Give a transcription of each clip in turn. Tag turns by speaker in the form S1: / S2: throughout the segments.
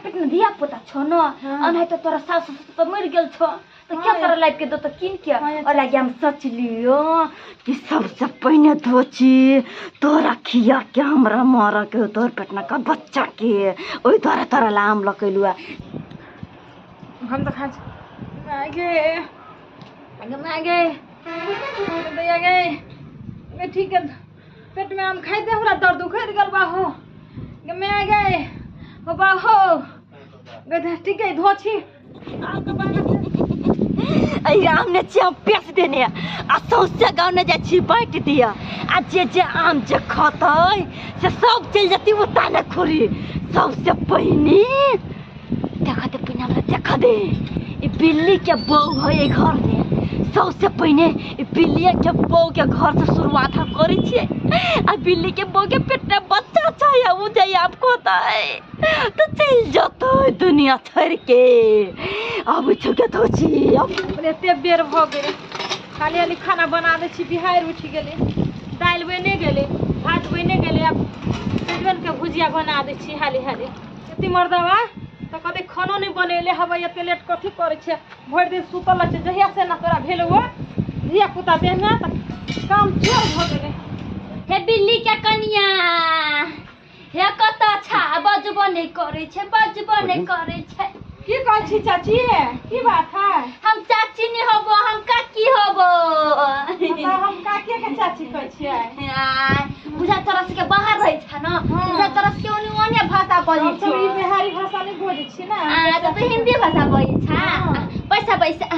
S1: पेट में दिया पोता छो न अनहे तो तोरा सास तो मर गेल छो तो क्या तोरा लाइफ के दो तो किन के और लागे हम सोच लियो कि सबसे पहले धोची तोरा खिया के हमरा मारा के तोर पेटना का बच्चा के ओई तोरा तोरा लाम लकैलुआ
S2: हम तो खाज मागे मागे दया गए ठीक है पेट में हम खाई दे हमरा दर्द उखड़ गल बा हो मैं गए हो बा हो गधा ठीक है धोची
S1: आम ने चे पेस देने आ सौसे गाँव ने जा छी बैठ दिया आ जे आम जे खतै से सब चल जती वो ताने खोरी सबसे पहिनी देखा दे पिना में देखा दे ई बिल्ली के बहू है घर में सबसे पहले बिल्ली के बहू के घर से शुरुआत हम करी छे आ बिल्ली के बहू के पेट में बच्चा चाहिए वो जाई आपको है तो चल जातो दुनिया छोड़ के अब छुके तो छी अब
S2: एते बेर भ गेले खाली खाली खाना बना दे छी बिहार उठ गेले दाल बने गेले भात बने गेले अब सजवन के भुजिया बना दे छी हाली हाली एते मर्दवा तो कते खाना नहीं बनेले हवा एते लेट कथी करे छे भर दिन सुतल छे जहिया से ना तोरा भेल हो धिया पुता देना त काम चोर भ गेले
S1: हे बिल्ली के कनिया हे कत अच्छा बजबो नहीं करे छे
S2: की कहै छी चाची की बात है
S1: हम चाची नहीं होबो हम काकी होबो
S2: तो हम काकी के चाची कहै छियै
S1: बुझा तरस के बाहर रही छ न बुझा तरस के ओने भाषा बोली
S2: तो ई बिहारी भाषा नहीं बोलै छी ना
S1: तो हिंदी भाषा बोली छ पैसा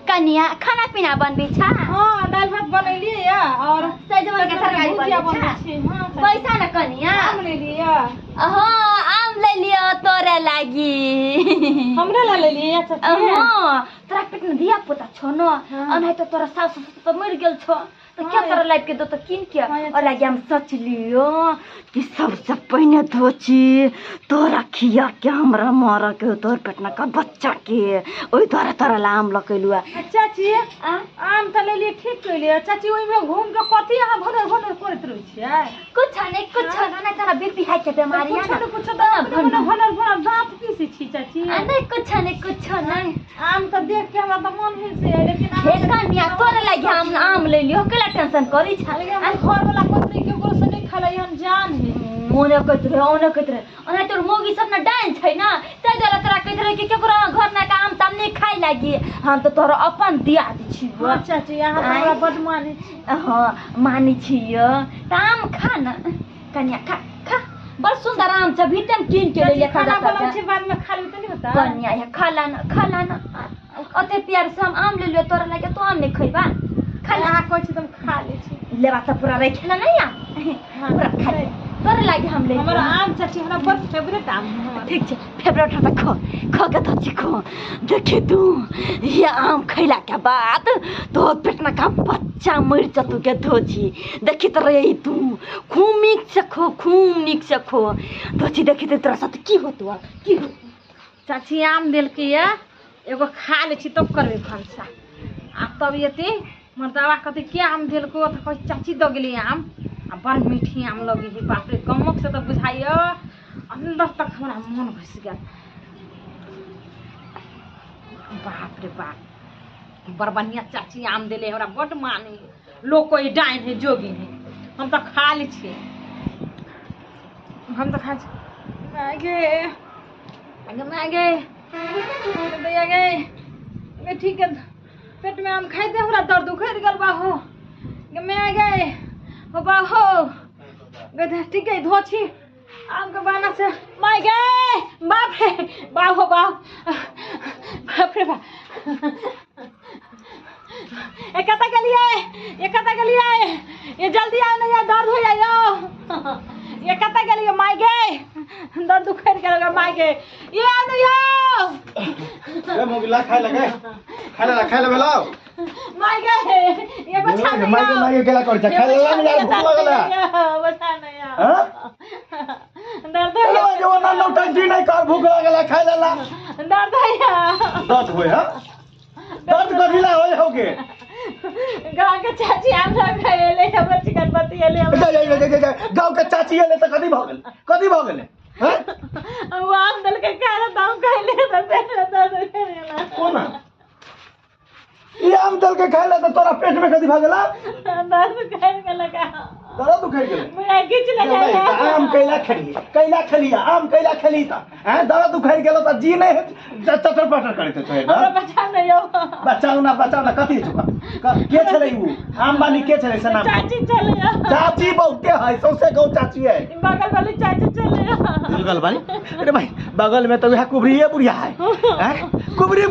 S1: कनिया खाना पीना बनबी छ
S2: हां दाल भात बनैलिए या और
S1: सजमन के तरकारी बनै छ पैसा न कनिया
S2: आम ले लिया
S1: हां आम ले लियो तोरे लागी
S2: हमरा ला ले लिया चाची
S1: हां तोरा पेट में दिया पोता छो न अनहे तो तोरा सास तो मर गेल छो तो क्या तोरा लाइफ के दो तो किन के और लागे हम सोच लियो कि सबसे पहले धोची तोरा खिया के हमरा मारा के तोर पेटना का बच्चा के ओई तोरा तोरा लाम लकैलुआ
S2: चाची आम त ले लिए ठीक कइले चाची ओइ में घूम के कथि यहां भनर करत रहै छियै
S1: कुछ नहीं तोरा बीपी हाई के बीमारी है ना
S2: कुछ भनर दांत पीसे छी चाची
S1: नहीं कुछ नहीं
S2: आम त देख के हमरा त मन हिल से लेकिन
S1: हे कन्या तोरे लागे हम आम ले लियो केला टेंशन करी छ
S2: घर वाला पत्नी के गोर से नहीं खलै हम जान है
S1: ओने कहत रहे ओने तोर मोगी सब न डाइन छै ना त जरा तोरा कहत रहे कि केकरो घर ना का आम ताम नहीं खाई लागी हम तो तोरा अपन दिया दी छी
S2: चाची यहां हमरा बड माने
S1: हां मानी छियो त आम खा न कन्या खा बड़ सुंदर आम छ भीतम किन के ले ले
S2: खाना बना छी बाद में खा ले तो नहीं होता
S1: कन्या ये खा ला अते प्यार से हम आम ले लियो तोरा लागे तो आम नहीं खइबा
S2: खाना कोइ छी तुम खा ले छी
S1: लेवा त पूरा रख ना नहीं आम पूरा खा ले तोरा लागे हम ले
S2: हमरा आम चाची हमरा बड़ फेवरेट आम है
S1: ठीक छै फेवरेट है त खा के तो खो देखे तू ये आम खैला के बाद तो पेट में का बच्चा मर जतु के धोची देखी त रही तू खूब नीक से खो धोची देखी त तोरा साथ की होतो
S2: चाची आम देल के या एगो खा ले छी तब करबे भंसा आ तब येते मर्दावा कते के आम देल को त कह चाची द गेली आम आ बड़ मीठी आम लगी है बाप रे गमक से तो बुझाइयो अंदर तक हमरा मन घुस गया बाप रे बाप बड़ बढ़िया चाची आम देले हमरा बड़ माने लोग कोई डाइन है जोगी है हम तो खा ले छी हम तो खा मागे दया गए ठीक है पेट में आम खाई दे हमरा दर्द उखड़ गल बा हो मैं गए हो बा हो गधा ठीक है धोची आम के बाना से माय गए बाप रे बा हो बाप रे बा एक कता के लिए ये जल्दी आओ नहीं दर्द हो जाइयो ये कता के लिए माय गए दर्द उखड़ गल माय गए ये आ नहीं आओ
S3: ए मोगिला खाए बेलाओ
S2: माय गए ये बचा नहीं
S3: माय केला कर छ खाए ला यार भूख लगला
S2: बचा नहीं
S3: हां
S2: दर्द
S3: हेलो जो ना नौटंकी नहीं कर भूख लगला खाए ला
S2: दर्द है
S3: दर्द होय हां दर्द कभिला होय होगे
S2: गांव के चाची आम सब खाएले हमरा चिकन पत्ती एले
S3: गांव के चाची एले त कदी भ गेल हैं
S2: वो आम दल के खाना दाम खाइले तो पेट में दर्द करेला
S3: कोना ये आम दल के खाइला तो तोरा पेट में कदी भागला
S2: दर्द करे लगा
S3: दर्द उखड़ गेले
S2: मैं खींच लगा
S3: आम कैला खली आम कैला खली त हैं दर्द उखड़ गेलो त जी नहीं चटर पटर करते तो
S2: हमरा
S3: है
S2: बचा नहीं हो
S3: बचाऊ ना कथी चुका के छले उ आम वाली के छले से नाम
S2: चाची चले
S3: चाची बहुते है सौसे गौ चाची है
S2: बगल वाली चाची चले
S3: बगल वाली अरे भाई बगल में तो यह कुबरी बुढ़िया है हैं कुबरी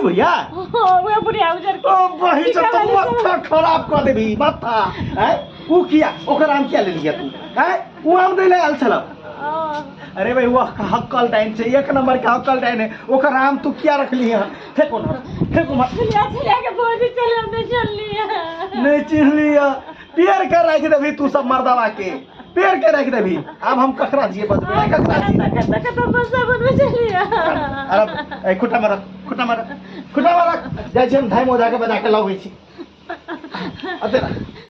S3: बुढ़िया
S2: वो बुढ़िया उजर
S3: ओ वही से तो माथा खराब कर देबी माथा हैं उ किया ओकर आम क्या ले लिया तू हैं उ आम दे ले आल छला अरे भाई वो हक्कल डाइन से एक नंबर का हक्कल डाइन है ओकर आम तू क्या रख ली है फेंको मत
S2: लिया के बोझ चले हमने चल लिया
S3: नहीं चिन्ह लिया पेड़ के रख देबी तू सब मर्दवा के पेड़ के रख देबी अब हम ककरा जिए बदबे ककरा जिए
S2: तक तो बस बन चल लिया
S3: अरे ए खुटा मार जाय छी हम धाय मोजा के बजा के लबै छी अते